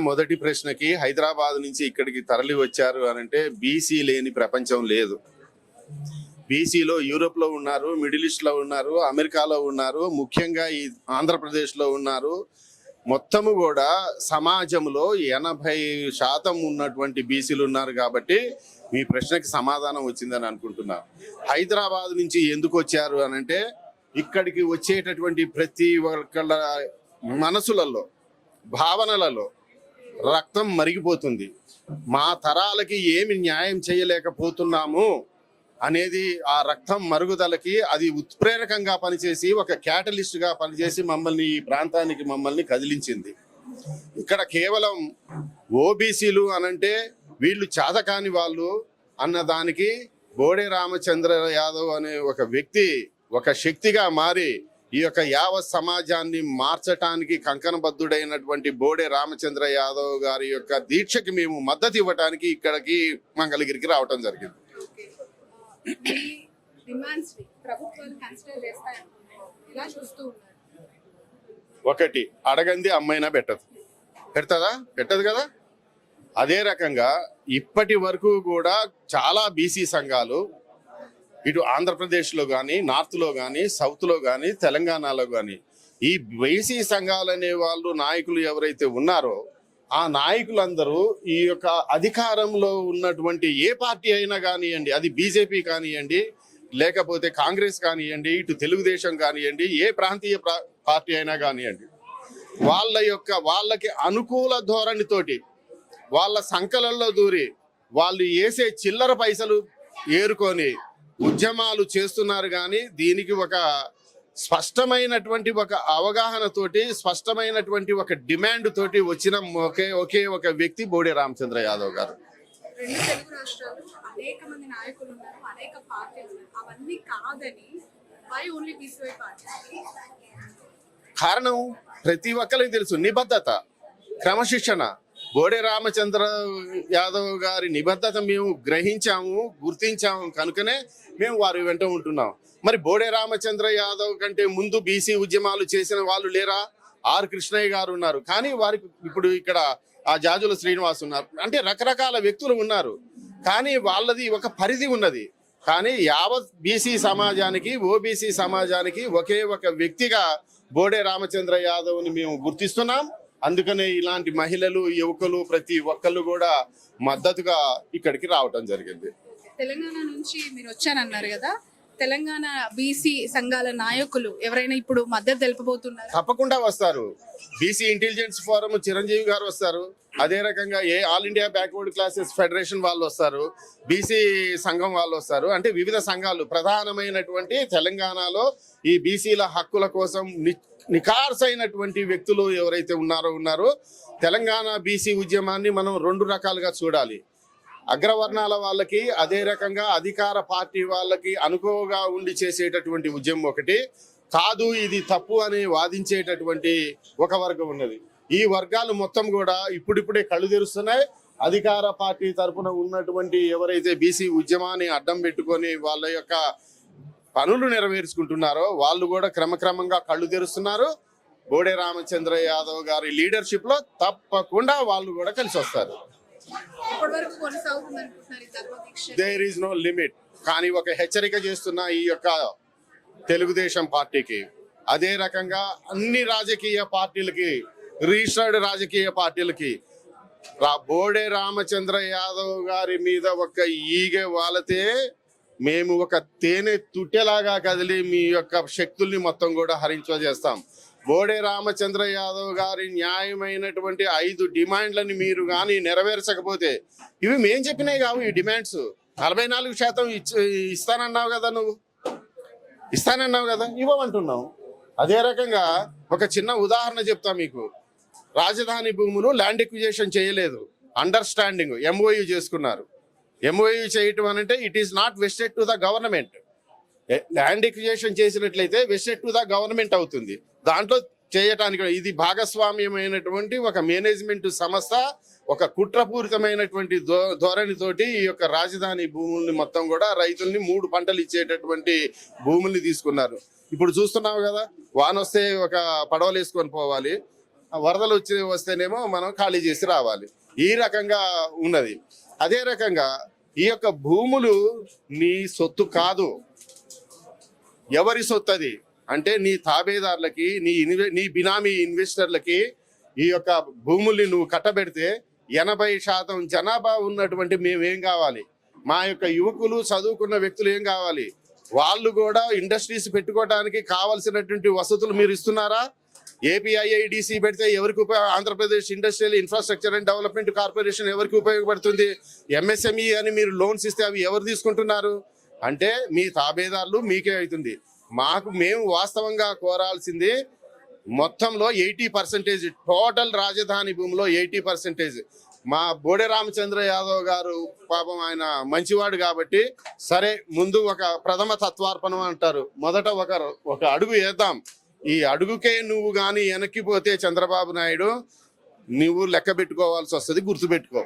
మొదటి ప్రశ్నకి హైదరాబాద్ నుంచి ఇక్కడికి తరలి వచ్చారు అనంటే బీసీ లేని ప్రపంచం లేదు. బీసీలో యూరోప్ లో ఉన్నారు, మిడిల్ ఈస్ట్ లో ఉన్నారు, అమెరికాలో ఉన్నారు, ముఖ్యంగా ఈ ఆంధ్రప్రదేశ్ లో ఉన్నారు. మొత్తము కూడా సమాజంలో 80% ఉన్నటువంటి బీసీలు ఉన్నారు. కాబట్టి మీ ప్రశ్నకి సమాధానం వచ్చిందని అనుకుంటున్నాను. హైదరాబాద్ నుంచి ఎందుకు వచ్చారు అనంటే ఇక్కడికి వచ్చేటటువంటి ప్రతి ఒక్కళ్ళ మనసులలో, భావనలలో రక్తం మరిగిపోతుంది. మా తరాలకి ఏమి న్యాయం చేయలేకపోతున్నాము అనేది ఆ రక్తం మరుగుదలకి అది ఉత్ప్రేరకంగా పనిచేసి ఒక క్యాటలిస్ట్ గా పనిచేసి మమ్మల్ని ఈ ప్రాంతానికి మమ్మల్ని కదిలించింది. ఇక్కడ కేవలం ఓబీసీలు అనంటే వీళ్ళు చాతకాని వాళ్ళు అన్న దానికి బోడే రామచంద్ర యాదవ్ అనే ఒక వ్యక్తి ఒక శక్తిగా మారి ఈ యొక్క యావత్ సమాజాన్ని మార్చటానికి కంకణబద్ధుడైనటువంటి బోడే రామచంద్ర యాదవ్ గారి యొక్క దీక్షకి మేము మద్దతు ఇవ్వటానికి ఇక్కడికి మంగళగిరికి రావటం జరిగింది. ఒకటి అడగంది అమ్మైనా పెడతదా? పెట్టదు కదా. అదే రకంగా ఇప్పటి వరకు కూడా చాలా బీసీ సంఘాలు ఇటు ఆంధ్రప్రదేశ్లో కానీ, నార్త్లో కానీ, సౌత్లో కానీ, తెలంగాణలో కానీ ఈ బీసీ సంఘాలు అనే వాళ్ళు నాయకులు ఎవరైతే ఉన్నారో ఆ నాయకులందరూ ఈ యొక్క అధికారంలో ఉన్నటువంటి ఏ పార్టీ అయినా కానివ్వండి, అది బీజేపీ కానివ్వండి, లేకపోతే కాంగ్రెస్ కానివ్వండి, ఇటు తెలుగుదేశం కానివ్వండి, ఏ ప్రాంతీయ పార్టీ అయినా కానివ్వండి, వాళ్ళకి అనుకూల ధోరణితోటి వాళ్ళ సంకలంలో దూరి వాళ్ళు వేసే చిల్లర పైసలు ఏరుకొని ఉద్యమాలు చేస్తున్నారు. కానీ దీనికి ఒక స్పష్టమైనటువంటి ఒక అవగాహనతోటి, స్పష్టమైనటువంటి ఒక డిమాండ్ తోటి వచ్చిన ఒకే ఒక వ్యక్తి బోడే రామచంద్ర యాదవ్ గారు. కారణం ప్రతి ఒక్కరికి తెలుసు, నిబద్ధత, క్రమశిక్షణ. బోడే రామచంద్ర యాదవ్ గారి నిబద్ధత మేము గ్రహించాము, గుర్తించాము కనుకనే మేము వారి వెంట ఉంటున్నాం. మరి బోడే రామచంద్ర యాదవ్ కంటే ముందు బీసీ ఉద్యమాలు చేసిన వాళ్ళు లేరా? ఆర్ కృష్ణయ్య గారు ఉన్నారు. కానీ వారికి ఇప్పుడు ఇక్కడ ఆ జాజుల శ్రీనివాస్ ఉన్నారు. అంటే రకరకాల వ్యక్తులు ఉన్నారు. కానీ వాళ్ళది ఒక పరిధి ఉన్నది. కానీ యావత్ బీసీ సమాజానికి, ఓబీసీ సమాజానికి ఒకే ఒక వ్యక్తిగా బోడే రామచంద్ర యాదవ్ని మేము గుర్తిస్తున్నాం. అందుకనే ఇలాంటి మహిళలు, యువకులు ప్రతి ఒక్కళ్ళు కూడా మద్దతుగా ఇక్కడికి రావటం జరిగింది. తెలంగాణ నుంచి మీరు వచ్చానన్నారు కదా, తెలంగాణ బీసీ సంఘాల నాయకులు ఎవరైనా ఇప్పుడు మద్దతు తెలుపబోతున్నారు? తప్పకుండా వస్తారు. బీసీ ఇంటెలిజెన్స్ ఫోరం చిరంజీవి గారు వస్తారు. అదే రకంగా all India backward classes federation వాళ్ళు వస్తారు, బీసీ సంఘం వాళ్ళు వస్తారు. అంటే వివిధ సంఘాలు, ప్రధానమైనటువంటి తెలంగాణలో ఈ బీసీల హక్కుల కోసం నిఖార్సైనటువంటి వ్యక్తులు ఎవరైతే ఉన్నారో తెలంగాణ బీసీ ఉద్యమాన్ని మనం రెండు రకాలుగా చూడాలి. అగ్రవర్ణాల వాళ్ళకి, అదే రకంగా అధికార పార్టీ వాళ్ళకి అనుకోగా ఉండి చేసేటటువంటి ఉద్యమం ఒకటి కాదు, ఇది తప్పు అని వాదించేటటువంటి ఒక వర్గం ఉన్నది. ఈ వర్గాలు మొత్తం కూడా ఇప్పుడిప్పుడే కళ్ళు తెరుస్తున్నాయి. అధికార పార్టీ తరఫున ఉన్నటువంటి ఎవరైతే బీసీ ఉద్యమాన్ని అడ్డం పెట్టుకొని వాళ్ళ యొక్క పనులు నెరవేర్చుకుంటున్నారో వాళ్ళు కూడా క్రమక్రమంగా కళ్ళు తెరుస్తున్నారు. బోడే రామచంద్ర యాదవ్ గారి లీడర్షిప్ లో తప్పకుండా వాళ్ళు కూడా కలిసి వస్తారు. There is no limit. కానీ ఒక హెచ్చరిక చేస్తున్న ఈ యొక్క తెలుగుదేశం పార్టీకి, అదే రకంగా అన్ని రాజకీయ పార్టీలకి, రిజిస్టర్డ్ రాజకీయ పార్టీలకి బోడే రామచంద్ర యాదవ్ గారి మీద ఒక ఈగె వాలితే మేము ఒక తేనె తుట్టెలాగా కదిలి మీ యొక్క శక్తుల్ని మొత్తం కూడా హరించేస్తాం. బోడే రామచంద్ర యాదవ్ గారి న్యాయమైనటువంటి 5 డిమాండ్లని మీరు కానీ నెరవేర్చకపోతే, ఇవి మేం చెప్పినాయి కావు ఈ డిమాండ్స్. 44% ఇస్తానన్నావు కదా, నువ్వు ఇస్తానన్నావు కదా, ఇవ్వమంటున్నావు. అదే రకంగా ఒక చిన్న ఉదాహరణ చెప్తా మీకు. రాజధాని భూములు ల్యాండ్ ఎక్విజిషన్ చేయలేదు, అండర్స్టాండింగ్ ఎంఓయూ చేసుకున్నారు. ఎంఓయూ చేయటం అనంటే it is not vested to the government. Land acquisition చేసినట్లయితే వెస్టెడ్ టు ద గవర్నమెంట్ అవుతుంది. దాంట్లో చేయటానికి ఇది భాగస్వామ్యమైనటువంటి ఒక మేనేజ్మెంట్ సంస్థ ఒక కుట్రపూరితమైనటువంటి ధోరణితోటి ఈ యొక్క రాజధాని భూముల్ని మొత్తం కూడా రైతుల్ని 3 పంటలు ఇచ్చేటటువంటి భూముల్ని తీసుకున్నారు. ఇప్పుడు చూస్తున్నావు కదా, వానొస్తే ఒక పడవలు వేసుకొని పోవాలి, వరదలు వస్తేనేమో మనం ఖాళీ చేసి రావాలి. ఈ రకంగా ఉన్నది. అదే రకంగా ఈ యొక్క భూములు నీ సొత్తు కాదు. ఎవరి సొత్తు అది అంటే నీ తాబేదారులకి, నీ బినామీ ఇన్వెస్టర్లకి ఈ యొక్క భూముల్ని నువ్వు కట్టబెడితే 80% జనాభా ఉన్నటువంటి మేమేం కావాలి? మా యొక్క యువకులు, చదువుకున్న వ్యక్తులు ఏం కావాలి? వాళ్ళు కూడా ఇండస్ట్రీస్ పెట్టుకోవడానికి కావాల్సినటువంటి వసతులు మీరు ఇస్తున్నారా? ఏపీఐఐడిసి పెడితే ఎవరికి Andhra Pradesh industrial infrastructure and development corporation ఎవరికి ఉపయోగపడుతుంది? ఎంఎస్ఎంఈ అని మీరు లోన్స్ ఇస్తే అవి ఎవరు తీసుకుంటున్నారు? అంటే మీ తాబేదారులు మీకే అవుతుంది. మేము వాస్తవంగా కోరాల్సింది మొత్తంలో 80% టోటల్ రాజధాని భూమిలో 80%. మా బోడే రామచంద్ర యాదవ్ గారు పాపం ఆయన మంచివాడు కాబట్టి సరే ముందు ఒక ప్రథమ తత్వార్పణం అంటారు, మొదట ఒక అడుగు వేద్దాం. ఈ అడుగుకే నువ్వు కానీ వెనక్కిపోతే చంద్రబాబు నాయుడు నువ్వు లెక్క పెట్టుకోవాల్సి వస్తుంది, గుర్తుపెట్టుకో.